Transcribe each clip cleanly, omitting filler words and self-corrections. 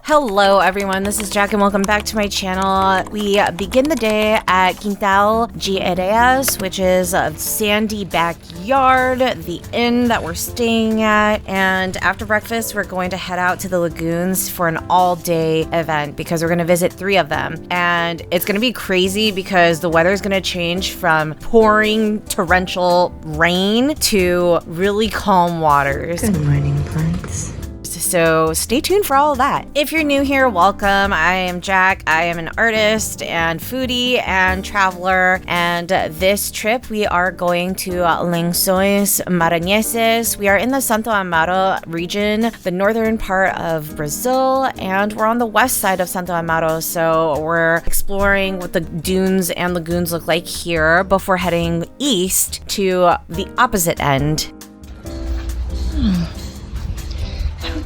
Hello everyone, this is Jack and welcome back to my channel. We begin the day at Quintal de Areas, which is a sandy backyard, the inn that we're staying at, and after breakfast we're going to head out to the lagoons for an all-day event because we're going to visit 3 of them. And it's going to be crazy because the weather is going to change from pouring torrential rain to really calm waters. Good morning, plants. So stay tuned for all of that. If you're new here, welcome. I am Jack. I am an artist and foodie and traveler. And this trip, we are going to Lençóis Maranhenses. We are in the Santo Amaro region, the northern part of Brazil, and we're on the west side of Santo Amaro. So we're exploring what the dunes and lagoons look like here before heading east to the opposite end.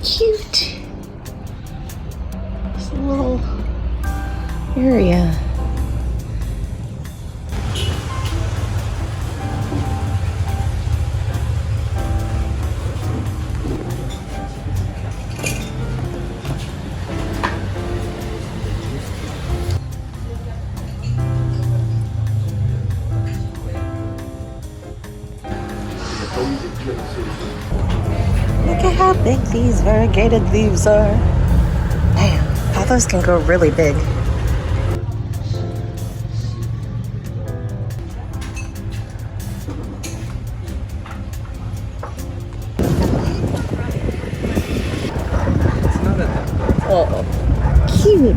Cute. It's a little area. Look at how big these variegated leaves are. Man, pothos can grow really big. Oh, cute.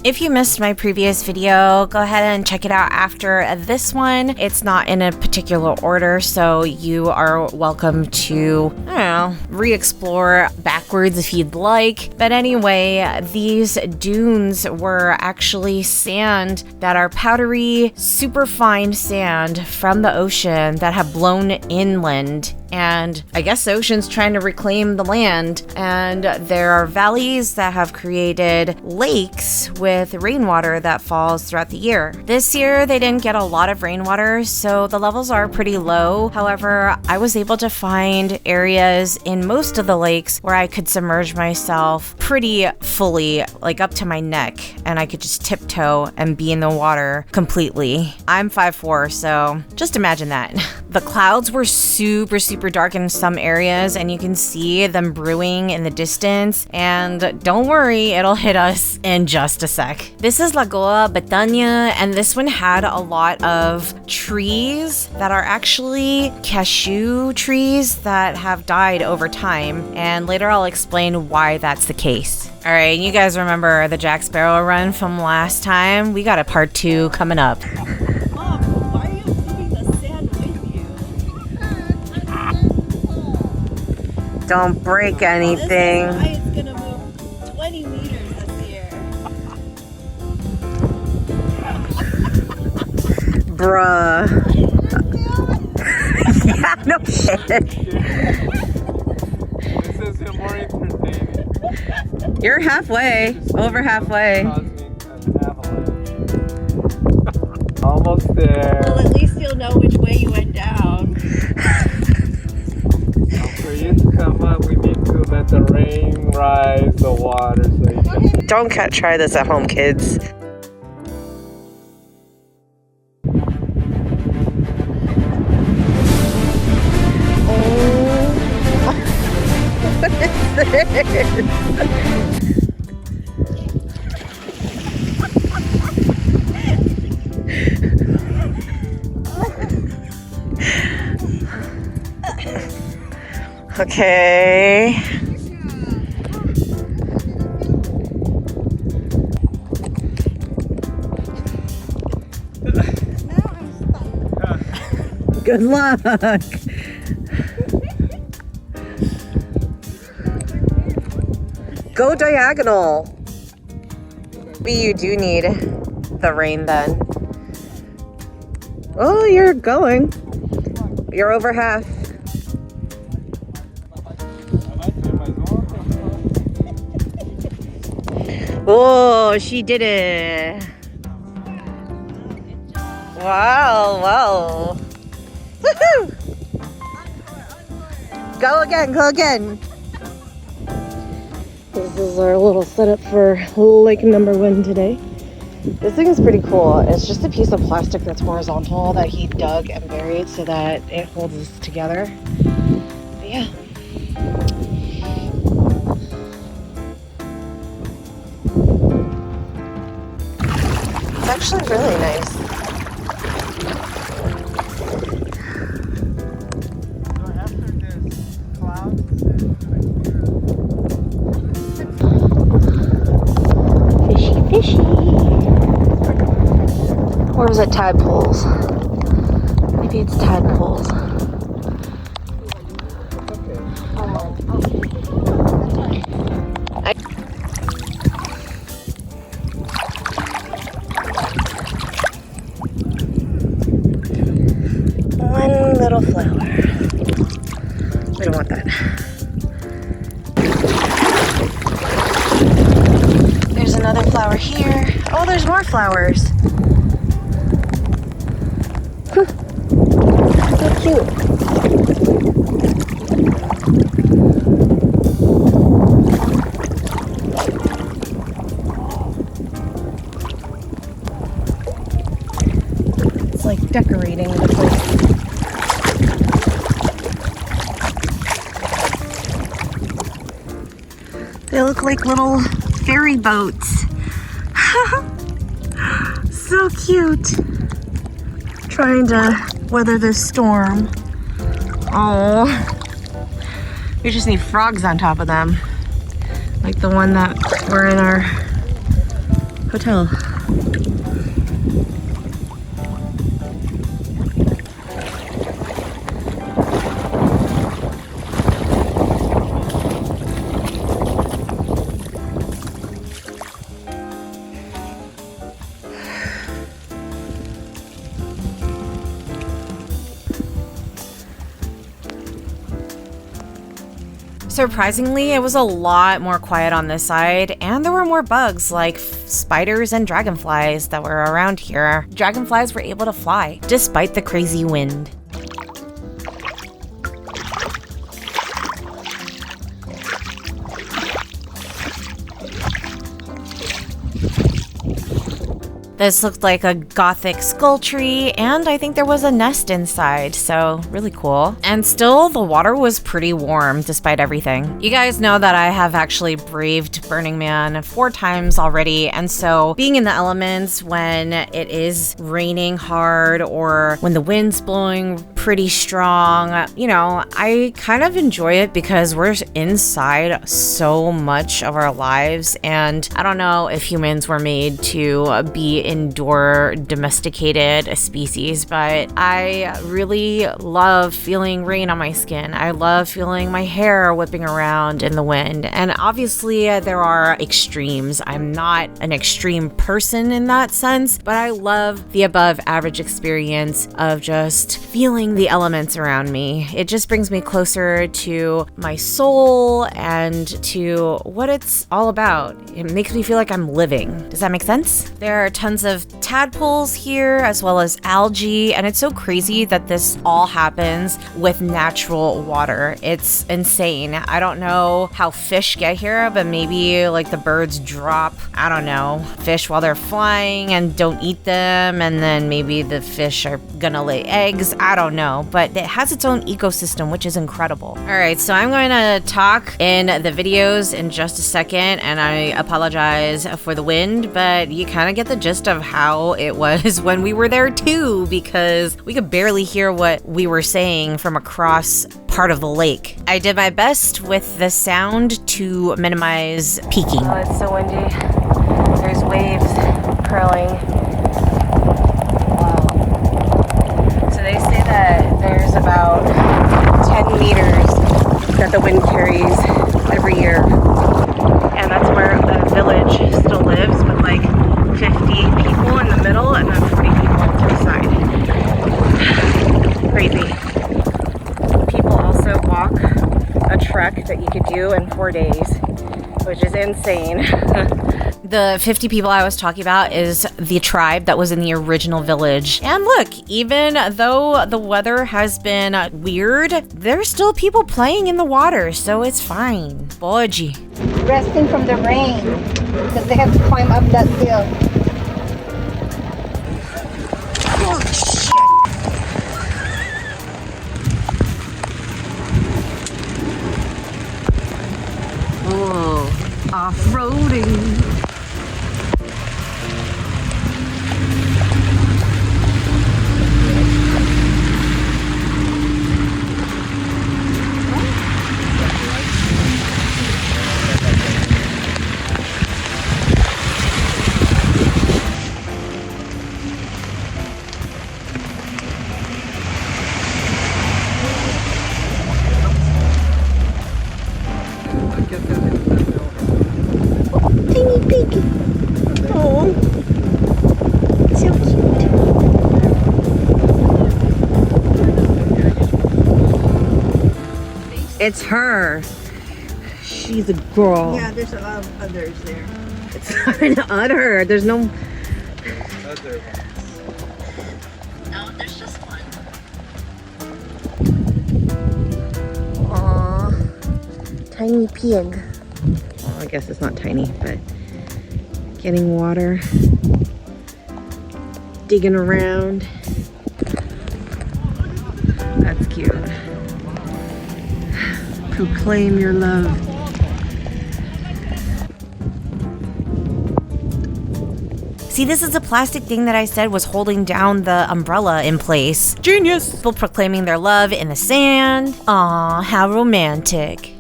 If you missed my previous video, go ahead and check it out after this one. It's not in a particular order, so you are welcome to, I don't know, re-explore backwards if you'd like. But anyway, these dunes were actually sand that are powdery, super fine sand from the ocean that have blown inland. And I guess the ocean's trying to reclaim the land. And there are valleys that have created lakes with rainwater that falls throughout the year. This year, they didn't get a lot of rainwater, so the levels are pretty low. However, I was able to find areas in most of the lakes where I could submerge myself pretty fully, like up to my neck, and I could just tiptoe and be in the water completely. I'm 5'4", so just imagine that. The clouds were super dark in some areas, and you can see them brewing in the distance. And don't worry, it'll hit us in just a sec. This is Lagoa Betania, and this one had a lot of trees that are actually cashew trees that have died over time. And later I'll explain why that's the case. All right, you guys remember the Jack Sparrow run from last time? We got a part 2 coming up. Don't break anything. Well, this is why it's gonna move 20 meters this year. Bruh. Yeah, no shit. This is more entertaining. You're halfway. Over halfway. Almost there. Well, at least you'll know which way you went down. For you to come up, we need to let the rain rise the water so you can... Don't try this at home, kids. Oh. What is this? Okay. Good luck. Go diagonal. Maybe you do need the rain then. Oh, you're going. You're over half. Oh, she did it. Wow, wow. Woohoo! Go again, go again. This is our little setup for lake number 1 today. This thing is pretty cool. It's just a piece of plastic that's horizontal that he dug and buried so that it holds us together. But yeah. It's actually really nice. Fishy. Or was it tadpoles? Maybe it's tadpoles. One little flower. We don't want that. There's another flower here. Oh, there's more flowers. Huh. So cute. It's like decorating the place. They look like little ferry boats. So cute. Trying to weather this storm. Oh, we just need frogs on top of them. Like the one that were in our hotel. Surprisingly, it was a lot more quiet on this side, and there were more bugs like spiders and dragonflies that were around here. Dragonflies were able to fly despite the crazy wind. This looked like a gothic skull tree, and I think there was a nest inside, so really cool. And still, the water was pretty warm despite everything. You guys know that I have actually braved Burning Man 4 times already, and so being in the elements when it is raining hard or when the wind's blowing pretty strong, you know, I kind of enjoy it because we're inside so much of our lives, and I don't know if humans were made to be indoor domesticated species, but I really love feeling rain on my skin. I love feeling my hair whipping around in the wind. And obviously there are extremes. I'm not an extreme person in that sense, but I love the above average experience of just feeling the elements around me. It just brings me closer to my soul and to what it's all about. It makes me feel like I'm living. Does that make sense? There are tons of tadpoles here as well as algae, and it's so crazy that this all happens with natural water. It's insane. I don't know how fish get here, but maybe like the birds drop, I don't know, fish while they're flying and don't eat them, and then maybe the fish are gonna lay eggs. I don't know, but it has its own ecosystem, which is incredible. All right, so I'm going to talk in the videos in just a second, and I apologize for the wind, but you kind of get the gist of how it was when we were there too, because we could barely hear what we were saying from across part of the lake. I did my best with the sound to minimize peaking. Oh, it's so windy. There's waves curling. Wow. So they say that there's about 10 meters that the wind carries every year. And that's where the village still lives, with like 50 people in the middle and then 40 people to the side. Crazy. People also walk a trek that you could do in 4 days, which is insane. The 50 people I was talking about is the tribe that was in the original village. And look, even though the weather has been weird, there's still people playing in the water, so it's fine. Boji. Resting from the rain because they have to climb up that hill. Oh, off-roading. Tiny piggy. Oh, so cute. It's her. She's a girl. Yeah, there's a lot of others there. It's not an udder. There's no. No, there's just one. Aww, tiny pig. Well, I guess it's not tiny, but getting water, digging around. That's cute. Proclaim your love. See, this is a plastic thing that I said was holding down the umbrella in place. Genius! People proclaiming their love in the sand. Aw, how romantic.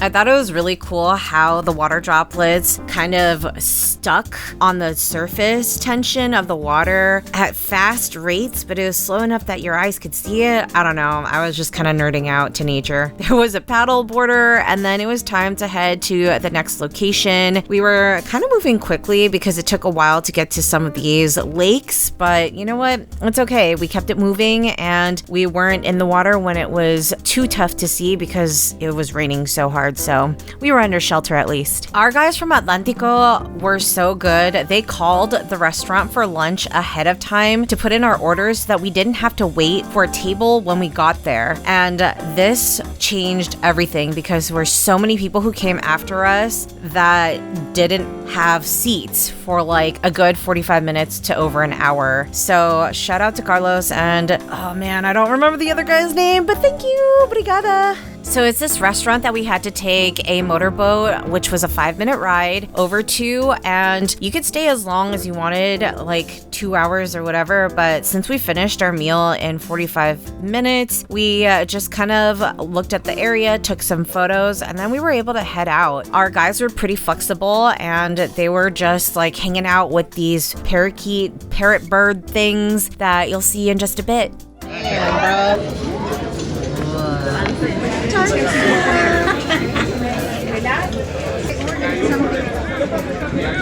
I thought it was really cool how the water droplets kind of stuck on the surface tension of the water at fast rates, but it was slow enough that your eyes could see it. I don't know. I was just kind of nerding out to nature. There was a paddle boarder, and then it was time to head to the next location. We were kind of moving quickly because it took a while to get to some of these lakes, but you know what? It's okay. We kept it moving, and we weren't in the water when it was too tough to see because it was raining so hard. So we were under shelter at least. Our guys from Atlantico were so good. They called the restaurant for lunch ahead of time to put in our orders so that we didn't have to wait for a table when we got there. And this changed everything because there were so many people who came after us that didn't have seats for like a good 45 minutes to over an hour. So shout out to Carlos and oh man, I don't remember the other guy's name, but thank you, obrigada. So it's this restaurant that we had to take a motorboat, which was a 5-minute ride over to, and you could stay as long as you wanted, like 2 hours or whatever. But since we finished our meal in 45 minutes, we just kind of looked at the area, took some photos, and then we were able to head out. Our guys were pretty flexible and they were just like hanging out with these parrot bird things that you'll see in just a bit.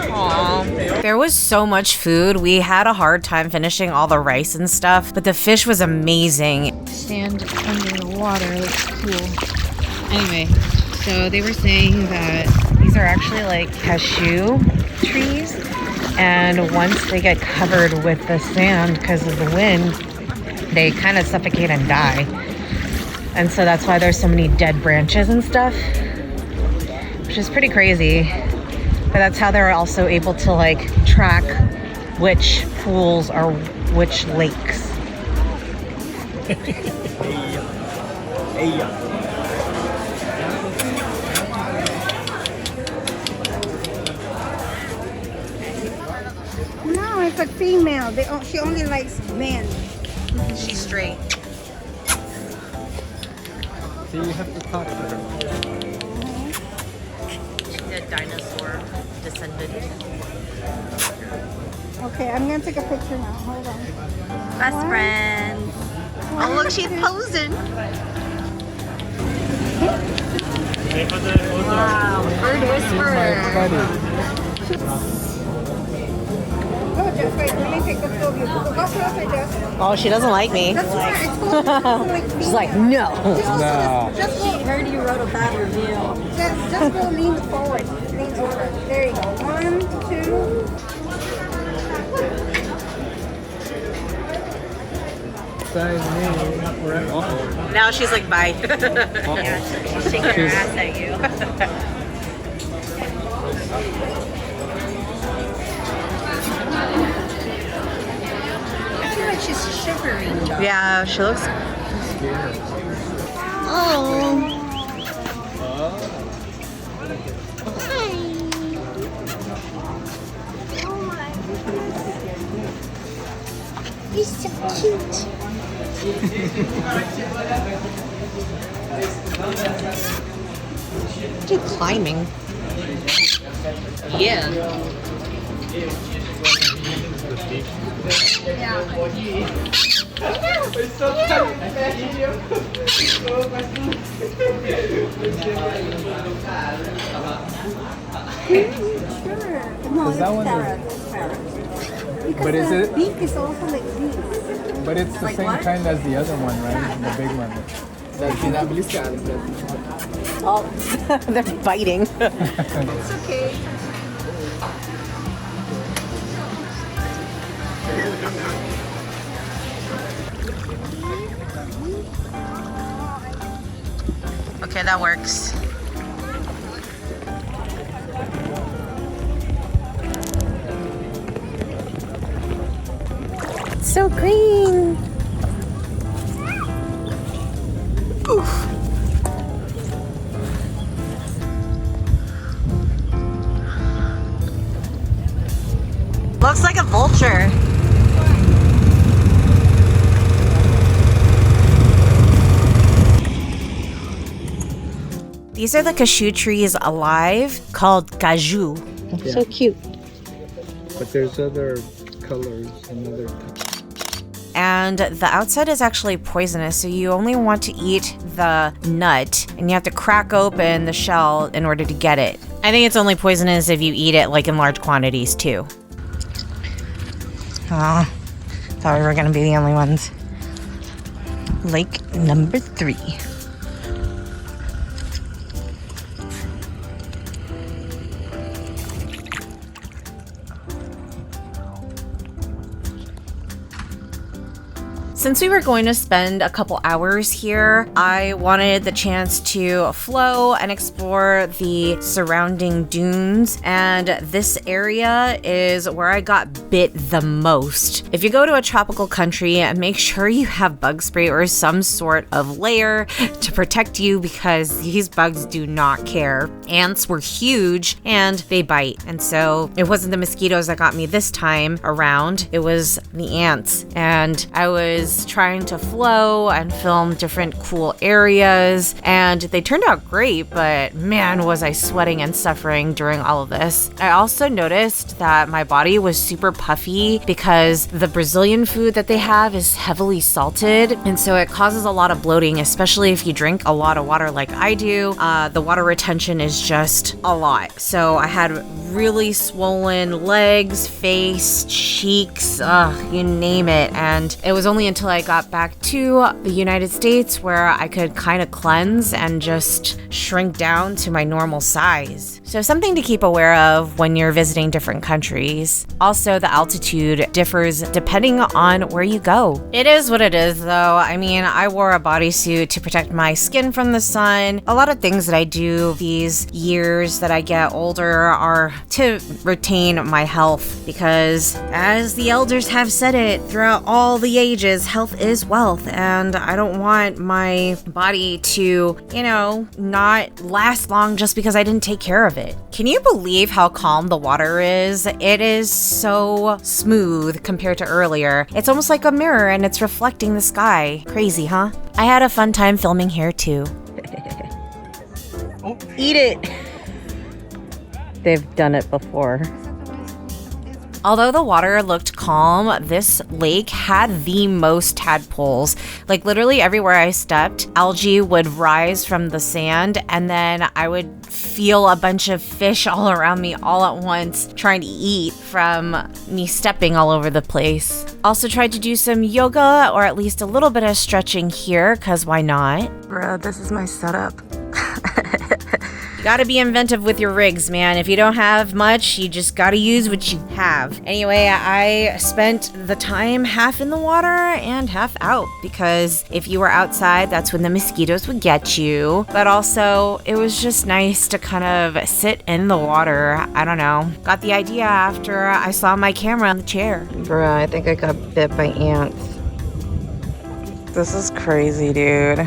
Aww. There was so much food. We had a hard time finishing all the rice and stuff, but the fish was amazing. Stand under the water looks cool. Anyway, so they were saying that these are actually like cashew trees, and once they get covered with the sand because of the wind, they kind of suffocate and die. And so that's why there's so many dead branches and stuff, which is pretty crazy. But that's how they're also able to like track which pools are which lakes. No, it's a female. She only likes men. She's straight. So you have to talk to her. The dinosaur descendant. Okay, I'm gonna take a picture now. Hold on. Best friends. Oh look, she's posing. Wow, bird whisperer. Oh, just wait. Let me take the two of you. Go closer, just. Oh, she doesn't like me. That's fine. It's cool. She's like, no. No. Just go. Heard you wrote a bad review. Just go lean forward. Lean over. There you go. 1, 2. Now she's like, bye. She's shaking her ass at you. I feel like she's shivering. Yeah, she looks. Oh. He's so cute. She's climbing. Yeah. Because that one is. But is it? Beak is also like this. But it's the same kind as the other one, right? The big one. Oh, they're biting. It's okay. Okay, that works. It's so green. Oof. Looks like a vulture. These are the cashew trees alive called caju. Yeah. So cute. But there's other colors and other. And the outside is actually poisonous, so you only want to eat the nut, and you have to crack open the shell in order to get it. I think it's only poisonous if you eat it like in large quantities too. Oh, thought we were gonna be the only ones. Lake number 3. Since we were going to spend a couple hours here, I wanted the chance to flow and explore the surrounding dunes, and this area is where I got bit the most. If you go to a tropical country, make sure you have bug spray or some sort of layer to protect you because these bugs do not care. Ants were huge and they bite, and so it wasn't the mosquitoes that got me this time around, it was the ants. And I was trying to flow and film different cool areas, and they turned out great, but man, was I sweating and suffering during all of this. I also noticed that my body was super puffy because the Brazilian food that they have is heavily salted, and so it causes a lot of bloating, especially if you drink a lot of water like I do. The water retention is just a lot. So I had really swollen legs, face, cheeks, you name it. And it was only until I got back to the United States where I could kind of cleanse and just shrink down to my normal size. So something to keep aware of when you're visiting different countries. Also, the altitude differs depending on where you go. It is what it is though. I mean, I wore a bodysuit to protect my skin from the sun. A lot of things that I do these years that I get older are to retain my health, because as the elders have said it throughout all the ages, health is wealth, and I don't want my body to, not last long just because I didn't take care of it. Can you believe how calm the water is? It is so smooth compared to earlier. It's almost like a mirror and it's reflecting the sky. Crazy, huh? I had a fun time filming here too. Eat it! They've done it before. Although the water looked calm, this lake had the most tadpoles. Like literally everywhere I stepped, algae would rise from the sand, and then I would feel a bunch of fish all around me all at once trying to eat from me stepping all over the place. Also tried to do some yoga or at least a little bit of stretching here, because why not? Bruh, this is my setup. You gotta be inventive with your rigs, man. If you don't have much, you just gotta use what you have. Anyway, I spent the time half in the water and half out, because if you were outside, that's when the mosquitoes would get you. But also, it was just nice to kind of sit in the water. I don't know. Got the idea after I saw my camera on the chair. Bruh, I think I got bit by ants. This is crazy, dude.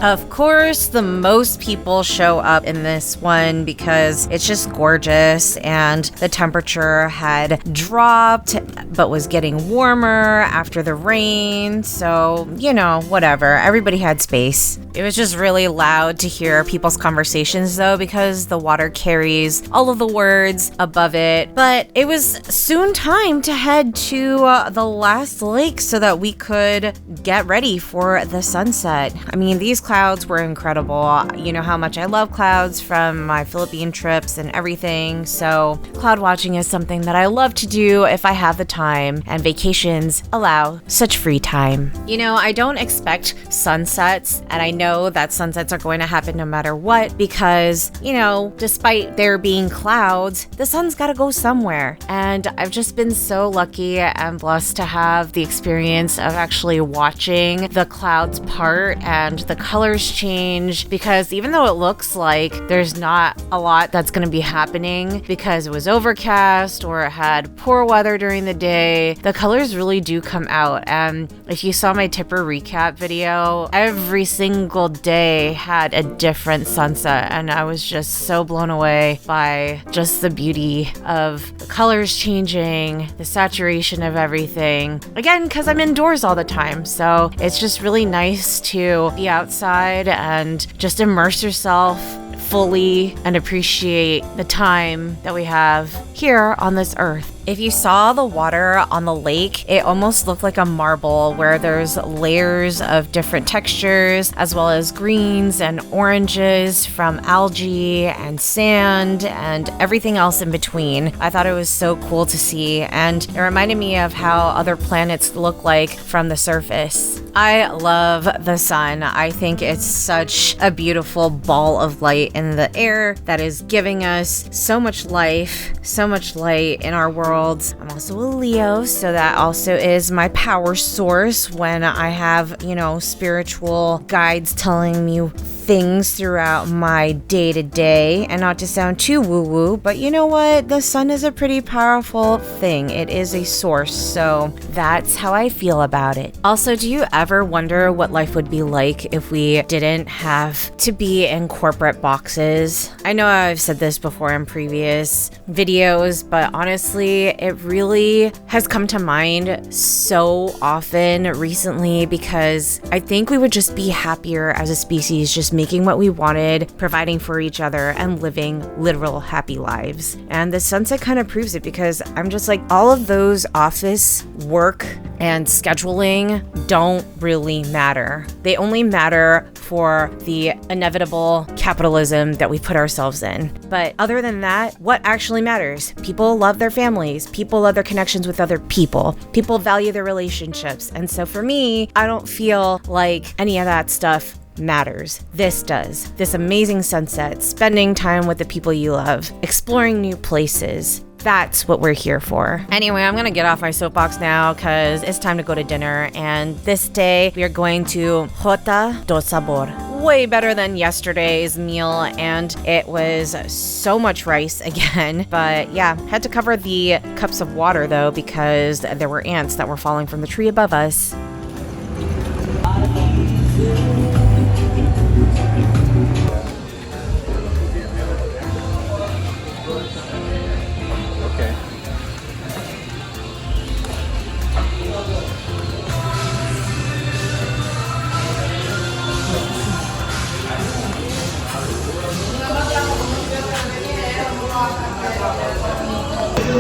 Of course, the most people show up in this one because it's just gorgeous, and the temperature had dropped but was getting warmer after the rain. So, you know, whatever. Everybody had space. It was just really loud to hear people's conversations though, because the water carries all of the words above it. But it was soon time to head to the last lake so that we could get ready for the sunset. I mean, these clouds were incredible. You know how much I love clouds from my Philippine trips and everything. So cloud watching is something that I love to do if I have the time, and vacations allow such free time. You know, I don't expect sunsets, and I know that sunsets are going to happen no matter what, because, you know, despite there being clouds, the sun's got to go somewhere. And I've just been so lucky and blessed to have the experience of actually watching the clouds part and the colors change, because even though it looks like there's not a lot that's going to be happening because it was overcast or it had poor weather during the day, the colors really do come out. And if you saw my Tipper recap video, every single day had a different sunset, and I was just so blown away by just the beauty of the colors changing, the saturation of everything. Again, because I'm indoors all the time, so it's just really nice to be outside and just immerse yourself fully and appreciate the time that we have here on this earth. If you saw the water on the lake, it almost looked like a marble where there's layers of different textures, as well as greens and oranges from algae and sand and everything else in between. I thought it was so cool to see, and it reminded me of how other planets look like from the surface. I love the sun. I think it's such a beautiful ball of light in the air that is giving us so much life, so much light in our world. I'm also a Leo, so that also is my power source when I have, you know, spiritual guides telling me things throughout my day-to-day. And not to sound too woo-woo, but you know what? The sun is a pretty powerful thing. It is a source, so that's how I feel about it. Also, do you ever wonder what life would be like if we didn't have to be in corporate boxes? I know I've said this before in previous videos, but honestly, it really has come to mind so often recently, because I think we would just be happier as a species, just making what we wanted, providing for each other, and living literal happy lives. And the sunset kind of proves it, because I'm just like, all of those office work and scheduling don't really matter. They only matter for the inevitable capitalism that we put ourselves in. But other than that, what actually matters? People love their families. People love their connections with other people. People value their relationships. And so for me, I don't feel like any of that stuff matters. This does. This amazing sunset, spending time with the people you love, exploring new places. That's what we're here for. Anyway, I'm gonna get off my soapbox now because it's time to go to dinner. And this day we are going to Jota do Sabor. Way better than yesterday's meal, and it was so much rice again. But yeah, had to cover the cups of water though, because there were ants that were falling from the tree above us.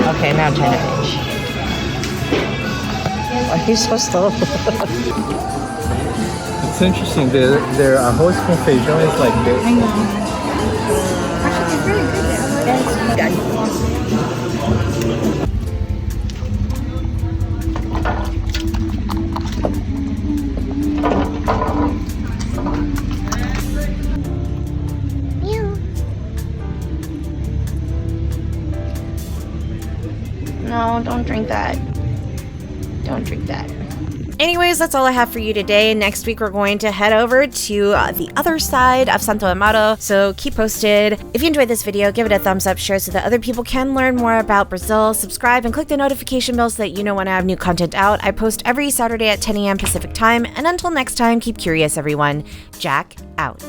Okay, now I'm trying to fish. Why are you so slow? It's interesting. Their whole spoon feijão is like this. I know. Actually, it's very good there. No, don't drink that. Don't drink that. Anyways, that's all I have for you today. Next week, we're going to head over to the other side of Santo Amaro, so keep posted. If you enjoyed this video, give it a thumbs up, share so that other people can learn more about Brazil, subscribe, and click the notification bell so that you know when I have new content out. I post every Saturday at 10 a.m. Pacific time, and until next time, keep curious, everyone. Jack out.